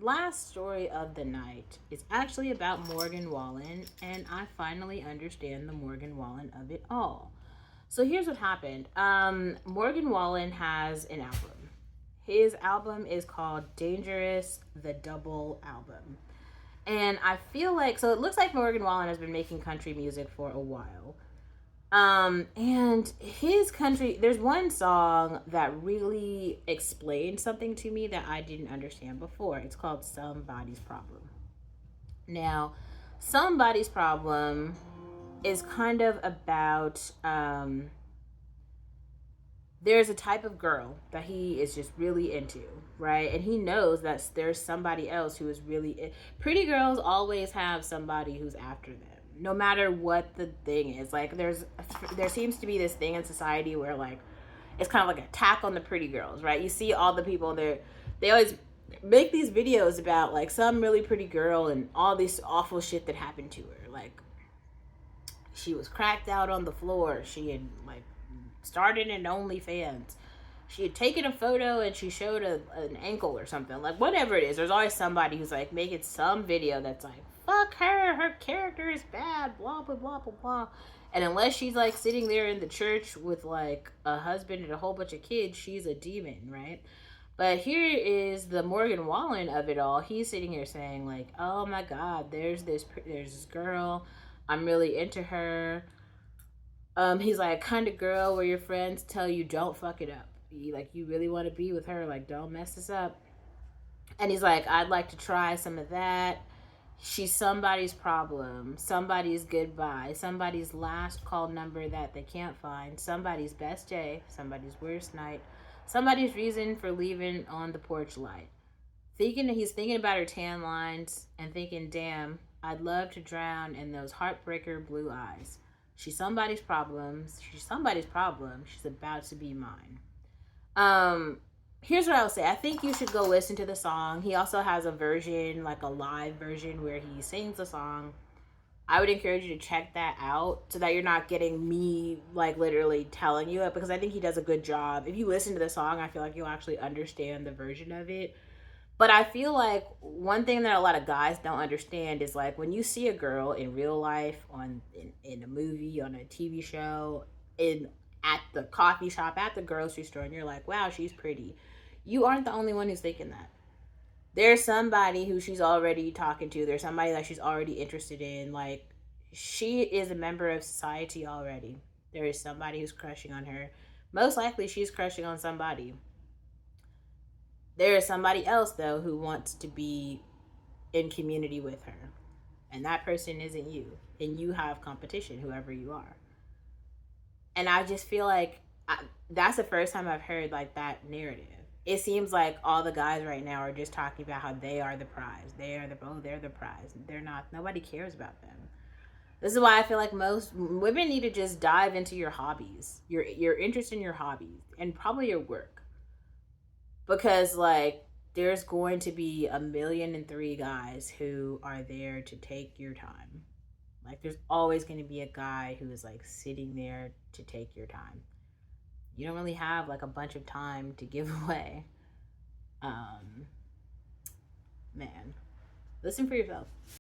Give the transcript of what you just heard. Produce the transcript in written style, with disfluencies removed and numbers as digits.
last story of the night is actually about Morgan Wallen, and I finally understand the Morgan Wallen of it all. So here's what happened. Morgan Wallen has an album. His album is called Dangerous, the Double Album. And I feel like, so it looks like Morgan Wallen has been making country music for a while. And his country, there's one song that really explained something to me that I didn't understand before. It's called Somebody's Problem. Now, Somebody's Problem is kind of about, there's a type of girl that he is just really into, right? And he knows that there's somebody else who is really pretty girls always have somebody who's after them. No matter what the thing is. Like there seems to be this thing in society where like it's kind of like an attack on the pretty girls, right? You see all the people there, they always make these videos about like some really pretty girl and all this awful shit that happened to her. Like she was cracked out on the floor. She had like started in OnlyFans. She had taken a photo and she showed an ankle or something. Like, whatever it is, there's always somebody who's like making some video that's like, fuck her character is bad, blah, blah, blah, blah, blah. And unless she's like sitting there in the church with like a husband and a whole bunch of kids, she's a demon, right? But here is the Morgan Wallen of it all. He's sitting here saying like, oh my God, there's this girl. I'm really into her. He's like kind of girl where your friends tell you don't fuck it up. You really want to be with her, like don't mess this up. And he's like, I'd like to try some of that. She's somebody's problem, somebody's goodbye, somebody's last call number that they can't find, somebody's best day, somebody's worst night, somebody's reason for leaving on the porch light. He's thinking about her tan lines and thinking, damn, I'd love to drown in those heartbreaker blue eyes. She's somebody's problem. She's somebody's problem. She's about to be mine. Here's what I would say. I think you should go listen to the song. He also has a version, like a live version, where he sings the song. I would encourage you to check that out so that you're not getting me like literally telling you it, because I think he does a good job. If you listen to the song, I feel like you'll actually understand the version of it. But I feel like one thing that a lot of guys don't understand is like when you see a girl in real life, in a movie, on a TV show, in at the coffee shop, at the grocery store, and you're like, wow, she's pretty. You aren't the only one who's thinking that. There's somebody who she's already talking to. There's somebody that she's already interested in. Like, she is a member of society already. There is somebody who's crushing on her. Most likely, she's crushing on somebody. There is somebody else, though, who wants to be in community with her. And that person isn't you. And you have competition, whoever you are. And I just feel like that's the first time I've heard like that narrative. It seems like all the guys right now are just talking about how they are the prize. They're the prize. They're not. Nobody cares about them. This is why I feel like most women need to just dive into your hobbies, your interest in your hobbies, and probably your work, because like there's going to be 1,000,003 guys who are there to take your time. Like there's always going to be a guy who is like sitting there to take your time. You don't really have like a bunch of time to give away. Um, Man, listen for yourself.